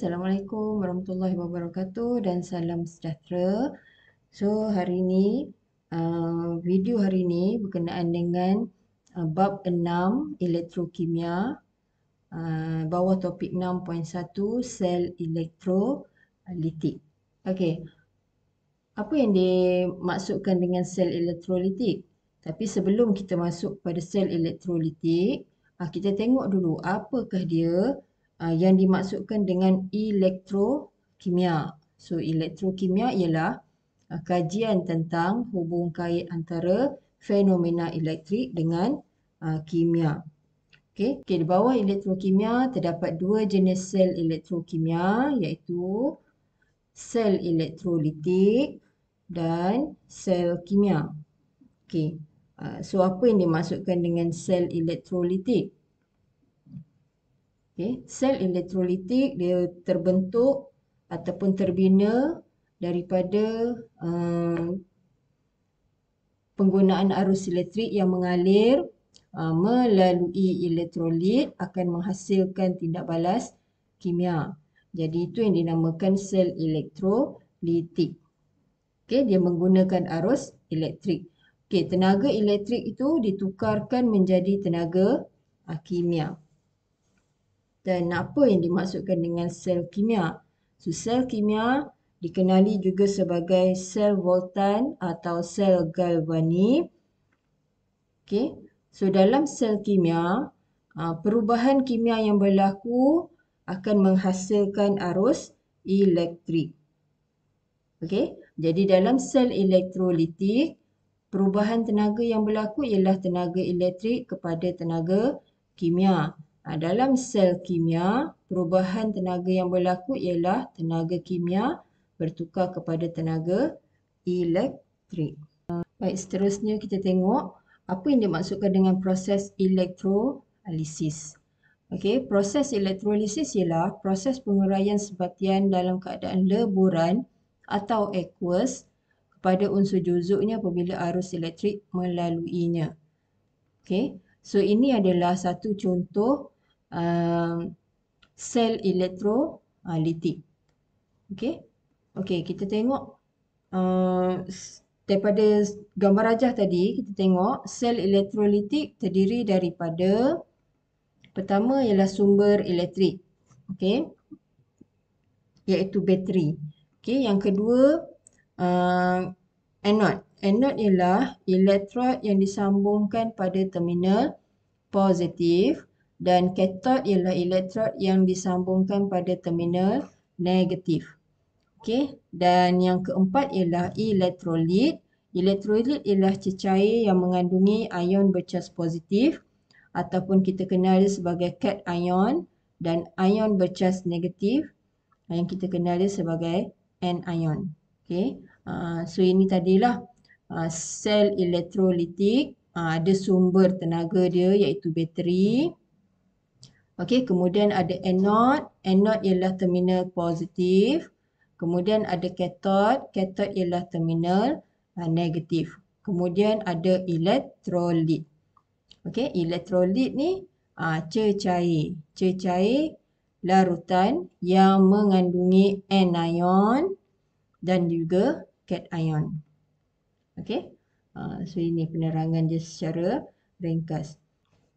Assalamualaikum warahmatullahi wabarakatuh dan salam sejahtera. So, hari ini, video hari ini berkenaan dengan bab 6 elektrokimia, bawah topik 6.1 sel elektrolitik. Okey, apa yang dimaksudkan dengan sel elektrolitik? Tapi sebelum kita masuk pada sel elektrolitik, kita tengok dulu apakah dia yang dimaksudkan dengan elektrokimia. So, elektrokimia ialah kajian tentang hubung kait antara fenomena elektrik dengan kimia. Okey, di bawah elektrokimia terdapat dua jenis sel elektrokimia iaitu sel elektrolitik dan sel kimia. Okey, so apa yang dimaksudkan dengan sel elektrolitik? Okay. Sel elektrolitik dia terbentuk ataupun terbina daripada penggunaan arus elektrik yang mengalir melalui elektrolit akan menghasilkan tindak balas kimia. Jadi itu yang dinamakan sel elektrolitik. Okay, dia menggunakan arus elektrik. Okay, tenaga elektrik itu ditukarkan menjadi tenaga kimia. Dan apa yang dimaksudkan dengan sel kimia? So, sel kimia dikenali juga sebagai sel voltan atau sel galvani. Okay. So, dalam sel kimia, perubahan kimia yang berlaku akan menghasilkan arus elektrik. Okay. Jadi, dalam sel elektrolitik, perubahan tenaga yang berlaku ialah tenaga elektrik kepada tenaga kimia. Dalam sel kimia, perubahan tenaga yang berlaku ialah tenaga kimia bertukar kepada tenaga elektrik. Baik, seterusnya kita tengok apa yang dimaksudkan dengan proses elektrolisis. Okey, proses elektrolisis ialah proses penguraian sebatian dalam keadaan leburan atau aqueous kepada unsur juzuknya apabila arus elektrik melaluinya. Okey, so ini adalah satu contoh sel elektrolitik. Okey, kita tengok daripada gambar rajah tadi, kita tengok sel elektrolitik terdiri daripada pertama ialah sumber elektrik. Okey, iaitu bateri. Okey, yang kedua anode. Anode ialah elektrod yang disambungkan pada terminal positif dan katod ialah elektrod yang disambungkan pada terminal negatif. Okey, dan yang keempat ialah elektrolit. Elektrolit ialah cecair yang mengandungi ion bercas positif ataupun kita kenal sebagai cation dan ion bercas negatif yang kita kenal sebagai anion. Okey, so ini tadilah sel elektrolitik. Ada sumber tenaga dia iaitu bateri. Okey, kemudian ada anode. Anode ialah terminal positif. Kemudian ada katod. Katod ialah terminal negatif. Kemudian ada elektrolit. Okey, elektrolit ni cecair. Cecair larutan yang mengandungi anion dan juga cation. Okey, so ini penerangan dia secara ringkas.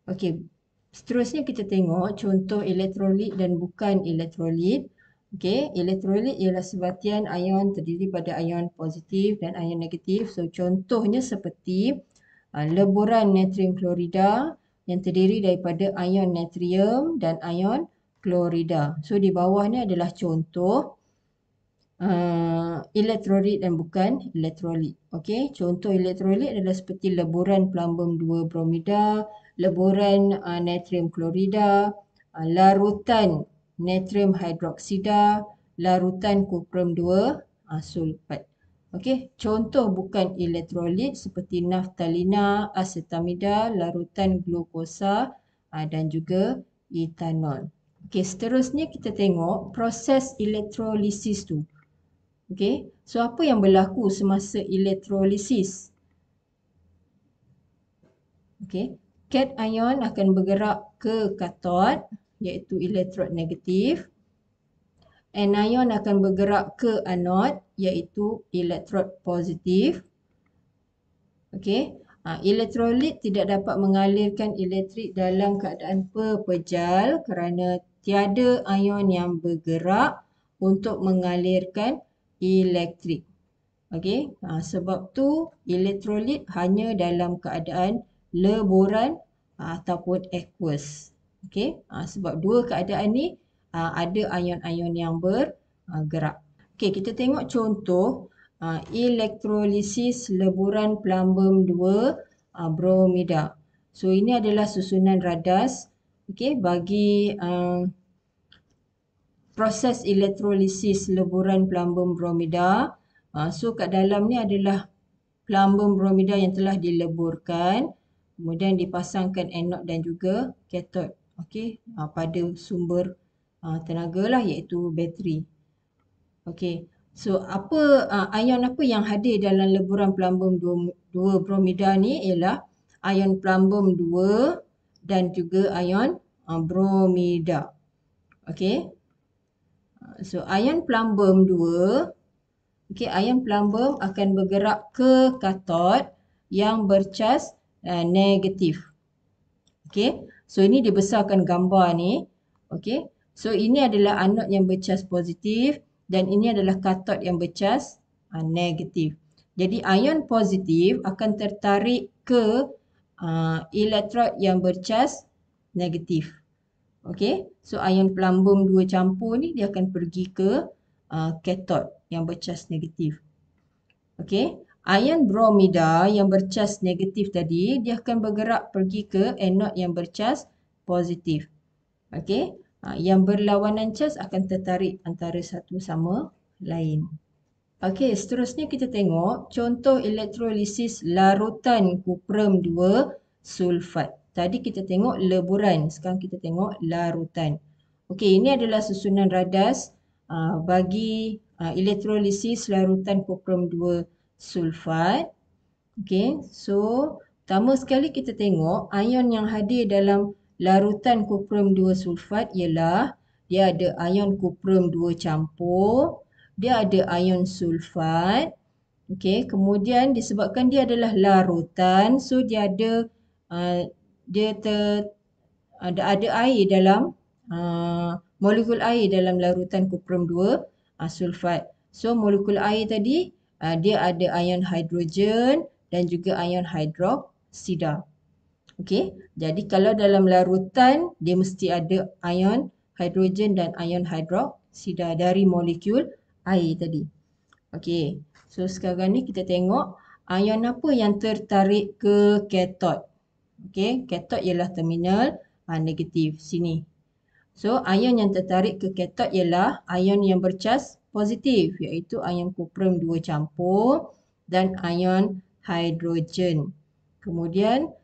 Okey, seterusnya kita tengok contoh elektrolit dan bukan elektrolit. Okey, elektrolit ialah sebatian ion terdiri pada ion positif dan ion negatif. So contohnya seperti leburan natrium klorida yang terdiri daripada ion natrium dan ion klorida. So di bawah ni adalah contoh elektrolit dan bukan elektrolit. Okey, contoh elektrolit adalah seperti leburan plumbum 2 bromida, leburan natrium klorida, larutan natrium hidroksida, larutan kuprum 2 sulfat. Okey, contoh bukan elektrolit seperti naftalina, asetamida, larutan glukosa dan juga etanol. Okey, seterusnya kita tengok proses elektrolisis tu. Okey, so apa yang berlaku semasa elektrolisis? Okey, cation akan bergerak ke katod iaitu elektrod negatif. anion akan bergerak ke anode iaitu elektrod positif. Okey. Elektrolit tidak dapat mengalirkan elektrik dalam keadaan pepejal kerana tiada ion yang bergerak untuk mengalirkan elektrik. Okey. Sebab tu elektrolit hanya dalam keadaan leburan ataupun aqueous. Okey. Sebab dua keadaan ni ada ion-ion yang bergerak. Okey, kita tengok contoh elektrolisis leburan plumbum 2 bromida. So ini adalah susunan radas bagi proses elektrolisis leburan plumbum bromida. So kat dalam ni adalah plumbum bromida yang telah dileburkan, kemudian dipasangkan anod dan juga katod pada sumber tenaga lah iaitu bateri. Okey. So ion apa yang hadir dalam leburan plumbum 2 bromida ni ialah ion plumbum 2 dan juga ion bromida. Okey. So ion plumbum 2, ion plumbum akan bergerak ke katod yang bercas negatif. Okey. So ini dibesarkan gambar ni. Okey. So ini adalah anod yang bercas positif dan ini adalah katod yang bercas negatif. Jadi ion positif akan tertarik ke elektrod yang bercas negatif. Okey. So ion plumbum 2 campur ni dia akan pergi ke katod yang bercas negatif. Okey. Ion bromida yang bercas negatif tadi dia akan bergerak pergi ke anod yang bercas positif. Okey. Yang berlawanan cas akan tertarik antara satu sama lain. Okey, seterusnya kita tengok contoh elektrolisis larutan kuprum 2 sulfat. Tadi kita tengok leburan, sekarang kita tengok larutan. Okey, ini adalah susunan radas bagi elektrolisis larutan kuprum 2 sulfat. Okey, so pertama sekali kita tengok ion yang hadir dalam larutan kuprum 2 sulfat ialah dia ada ion kuprum 2 campur, dia ada ion sulfat. Okey, kemudian disebabkan dia adalah larutan, so dia ada ada air dalam molekul air dalam larutan kuprum 2 sulfat. So molekul air tadi dia ada ion hidrogen dan juga ion hidroksida. Okey, jadi kalau dalam larutan dia mesti ada ion hidrogen dan ion hidroksida dari molekul air tadi. Okey, so sekarang ni kita tengok ion apa yang tertarik ke katod. Okey, katod ialah terminal negatif sini. So ion yang tertarik ke katod ialah ion yang bercas positif iaitu ion kuprum 2 campur dan ion hidrogen. Kemudian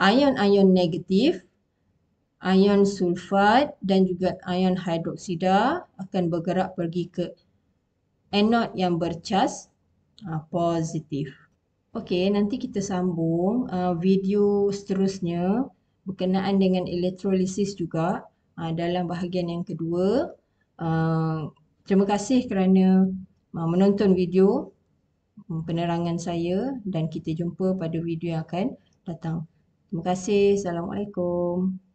ion-ion negatif, ion sulfat dan juga ion hidroksida akan bergerak pergi ke anod yang bercas positif. Okey, nanti kita sambung video seterusnya berkenaan dengan elektrolisis juga dalam bahagian yang kedua. Terima kasih kerana menonton video penerangan saya dan kita jumpa pada video yang akan datang. Terima kasih. Assalamualaikum.